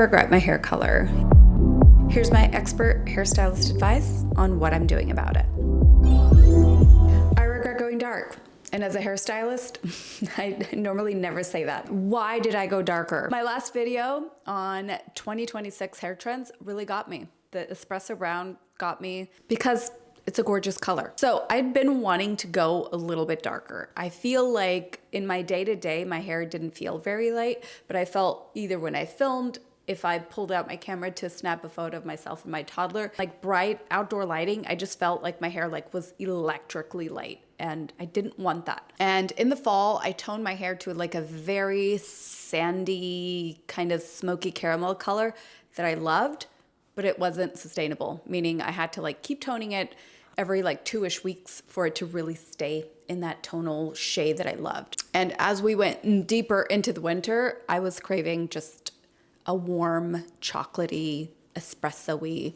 regret my hair color. Here's my expert hairstylist advice on what I'm doing about it. I regret going dark. And as a hairstylist, I normally never say that. Why did I go darker? My last video on 2026 hair trends really got me. The espresso brown got me because it's a gorgeous color. So I'd been wanting to go a little bit darker. I feel like in my day-to-day, my hair didn't feel very light, but I felt either when I filmed, if I pulled out my camera to snap a photo of myself and my toddler, like bright outdoor lighting, I just felt like my hair was electrically light, and I didn't want that. And in the fall, I toned my hair to a very sandy, kind of smoky caramel color that I loved, but it wasn't sustainable, meaning I had to keep toning it every 2-ish weeks for it to really stay in that tonal shade that I loved. And as we went deeper into the winter, I was craving just a warm, chocolatey, espresso-y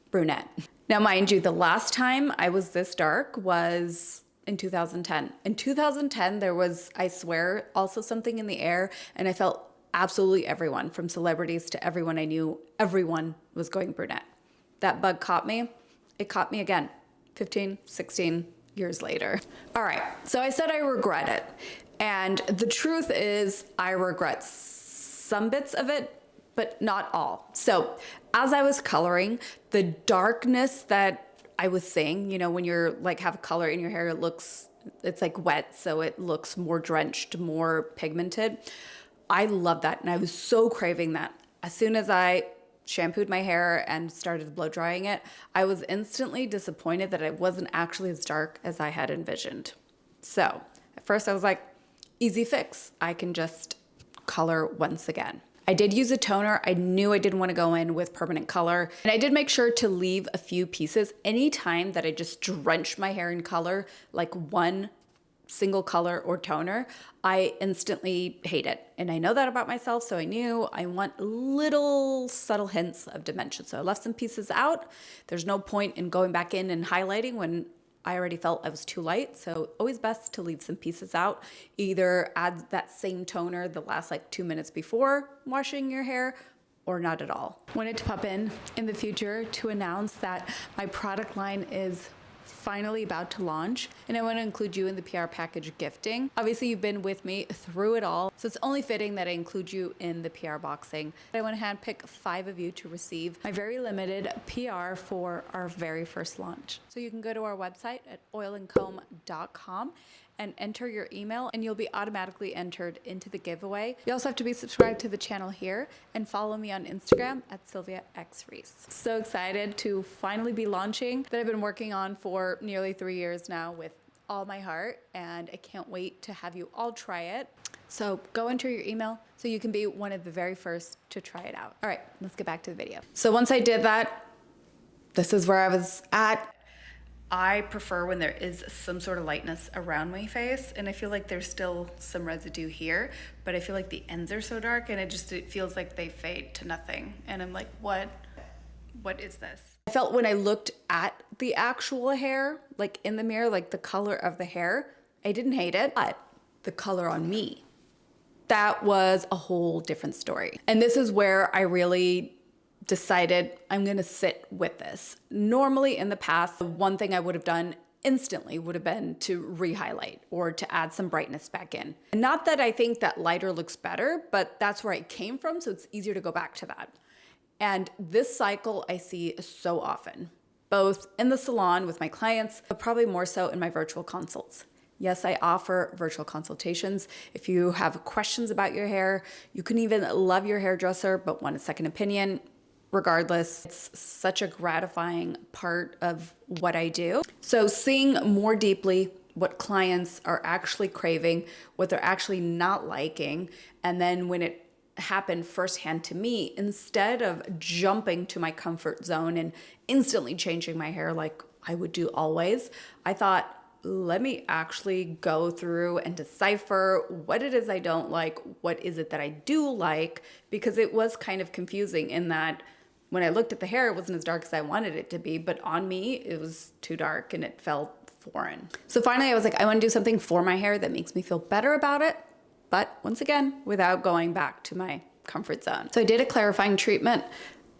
brunette. Now, mind you, the last time I was this dark was in 2010. In 2010, there was, I swear, also something in the air, and I felt absolutely everyone, from celebrities to everyone I knew, everyone was going brunette. That bug caught me. It caught me again, 15, 16 years later. All right, so I said I regret it. And the truth is I regret some bits of it, but not all. So as I was coloring, the darkness that I was seeing, when you're have a color in your hair, it's wet, so it looks more drenched, more pigmented. I love that, and I was so craving that. As soon as I shampooed my hair and started blow drying it, I was instantly disappointed that it wasn't actually as dark as I had envisioned. So at first I was like, easy fix. I can just color once again. I did use a toner. I knew I didn't want to go in with permanent color, and I did make sure to leave a few pieces. Anytime that I just drenched my hair in color, like one single color or toner, I instantly hate it. And I know that about myself, so I knew I want little subtle hints of dimension. So I left some pieces out. There's no point in going back in and highlighting when I already felt I was too light. So always best to leave some pieces out. Either add that same toner the last 2 minutes before washing your hair, or not at all. Wanted to pop in the future to announce that my product line is finally about to launch, and I want to include you in the PR package gifting. Obviously, you've been with me through it all, so it's only fitting that I include you in the PR boxing. I want to handpick 5 of you to receive my very limited PR for our very first launch. So you can go to our website at OIL+COMB.com and enter your email, and you'll be automatically entered into the giveaway. You also have to be subscribed to the channel here and follow me on Instagram at SylviaXReese. So excited to finally be launching that I've been working on for nearly 3 years now with all my heart, and I can't wait to have you all try it. So go enter your email so you can be one of the very first to try it out. All right, let's get back to the video. So once I did that, this is where I was at. I prefer when there is some sort of lightness around my face, and I feel like there's still some residue here, but I feel like the ends are so dark, and it feels like they fade to nothing. And I'm like, what is this? I felt when I looked at the actual hair, in the mirror, the color of the hair, I didn't hate it, but the color on me, that was a whole different story. And this is where I really decided I'm gonna sit with this. Normally in the past, one thing I would have done instantly would have been to re-highlight or to add some brightness back in. And not that I think that lighter looks better, but that's where I came from, so it's easier to go back to that. And this cycle I see so often, both in the salon with my clients, but probably more so in my virtual consults. Yes, I offer virtual consultations. If you have questions about your hair, you can even love your hairdresser but want a second opinion. Regardless, it's such a gratifying part of what I do. So seeing more deeply what clients are actually craving, what they're actually not liking, and then when it happened firsthand to me, instead of jumping to my comfort zone and instantly changing my hair like I would do always, I thought, let me actually go through and decipher what it is I don't like, what is it that I do like, because it was kind of confusing in that when I looked at the hair, it wasn't as dark as I wanted it to be, but on me, it was too dark and it felt foreign. So finally, I was like, I want to do something for my hair that makes me feel better about it, but once again, without going back to my comfort zone. So I did a clarifying treatment.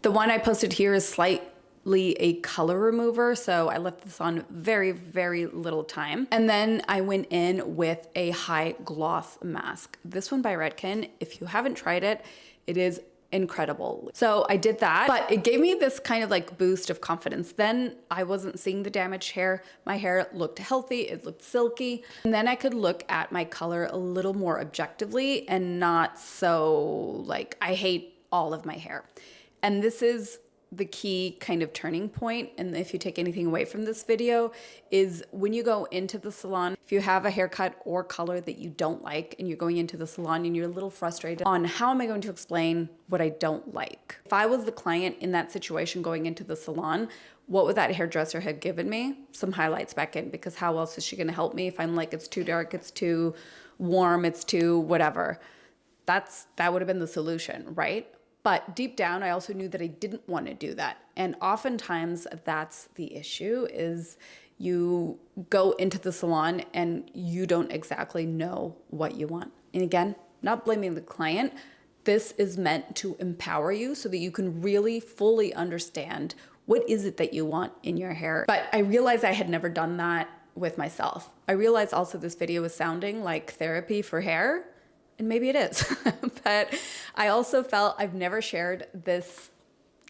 The one I posted here is slightly a color remover, so I left this on very, very little time. And then I went in with a high gloss mask. This one by Redken, if you haven't tried it, it is incredible. So I did that, but it gave me this kind of like boost of confidence. Then I wasn't seeing the damaged hair. My hair looked healthy, it looked silky. And then I could look at my color a little more objectively and not so like, I hate all of my hair. And this is the key kind of turning point, and if you take anything away from this video, is when you go into the salon, if you have a haircut or color that you don't like and you're going into the salon and you're a little frustrated on how am I going to explain what I don't like. If I was the client in that situation going into the salon, what would that hairdresser have given me? Some highlights back in, because how else is she going to help me if I'm like, it's too dark, it's too warm, it's too whatever. That would have been the solution, right? But deep down, I also knew that I didn't want to do that. And oftentimes that's the issue, is you go into the salon and you don't exactly know what you want. And again, not blaming the client. This is meant to empower you so that you can really fully understand what is it that you want in your hair. But I realized I had never done that with myself. I realized also this video was sounding like therapy for hair. And maybe it is, but I also felt I've never shared this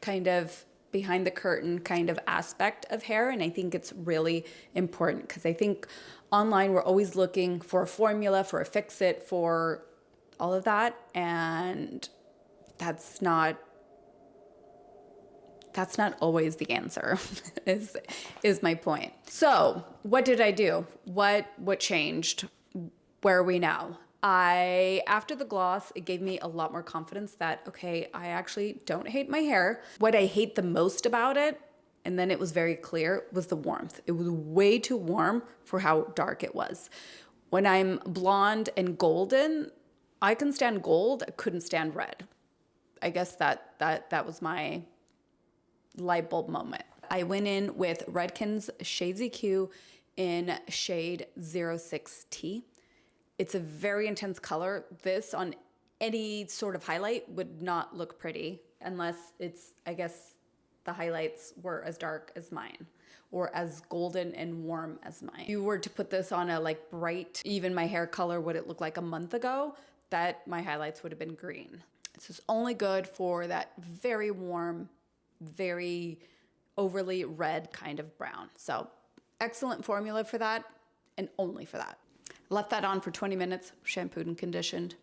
kind of behind the curtain kind of aspect of hair. And I think it's really important, because I think online we're always looking for a formula, for a fix it, for all of that. And that's not always the answer is my point. So what did I do? What changed? Where are we now? After the gloss, it gave me a lot more confidence that, okay, I actually don't hate my hair. What I hate the most about it, and then it was very clear, was the warmth. It was way too warm for how dark it was. When I'm blonde and golden, I can stand gold, I couldn't stand red. I guess that was my light bulb moment. I went in with Redken's Shades EQ in shade 06T. It's a very intense color. This on any sort of highlight would not look pretty unless it's, I guess, the highlights were as dark as mine or as golden and warm as mine. If you were to put this on a like bright, even my hair color, what it looked like a month ago, that my highlights would have been green. This is only good for that very warm, very overly red kind of brown. So excellent formula for that, and only for that. Left that on for 20 minutes, shampooed and conditioned,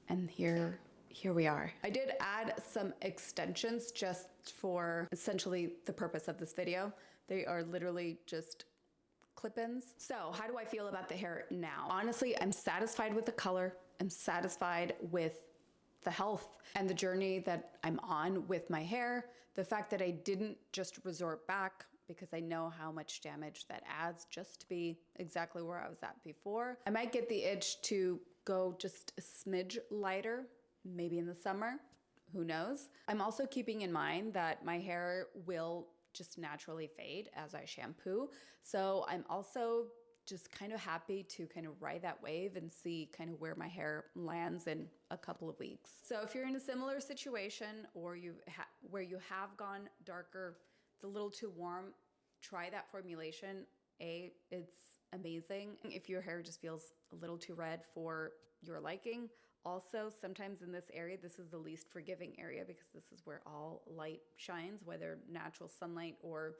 and here we are. I did add some extensions just for essentially the purpose of this video. They are literally just clip-ins. So how do I feel about the hair now? Honestly, I'm satisfied with the color. I'm satisfied with the health and the journey that I'm on with my hair. The fact that I didn't just resort back, because I know how much damage that adds just to be exactly where I was at before. I might get the itch to go just a smidge lighter, maybe in the summer, who knows? I'm also keeping in mind that my hair will just naturally fade as I shampoo. So I'm also just kind of happy to kind of ride that wave and see kind of where my hair lands in a couple of weeks. So if you're in a similar situation, or where you have gone darker, it's a little too warm, try that formulation. It's amazing. If your hair just feels a little too red for your liking. Also, sometimes in this area, this is the least forgiving area, because this is where all light shines, whether natural sunlight or,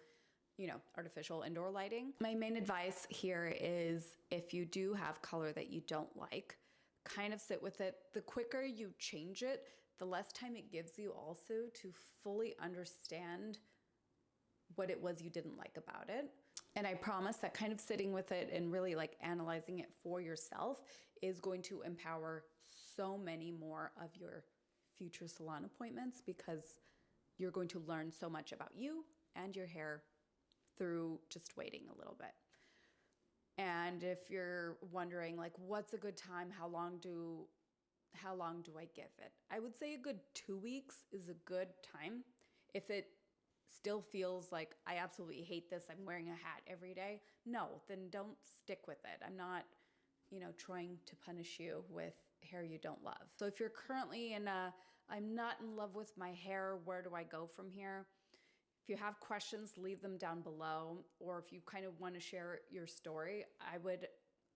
artificial indoor lighting. My main advice here is, if you do have color that you don't like, kind of sit with it. The quicker you change it, the less time it gives you also to fully understand what it was you didn't like about it. And I promise that kind of sitting with it and really like analyzing it for yourself is going to empower so many more of your future salon appointments, because you're going to learn so much about you and your hair through just waiting a little bit. And if you're wondering like, what's a good time? How long do I give it? I would say a good 2 weeks is a good time. If it still feels like I absolutely hate this, I'm wearing a hat every day, no, then don't stick with it. I'm not, trying to punish you with hair you don't love. So if you're currently in a I'm not in love with my hair. Where do I go from here? If you have questions, leave them down below. Or if you kind of want to share your story, I would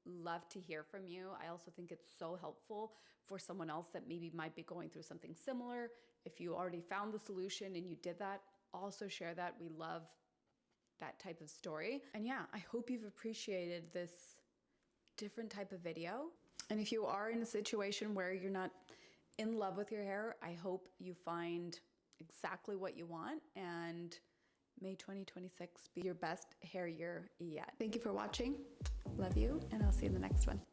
love to hear from you. I also think it's so helpful for someone else that maybe might be going through something similar. If you already found the solution and you did that, also share that. We love that type of story. And yeah, I hope you've appreciated this different type of video. And if you are in a situation where you're not in love with your hair, I hope you find exactly what you want, and may 2026 be your best hair year yet. Thank you for watching. Love you, and I'll see you in the next one.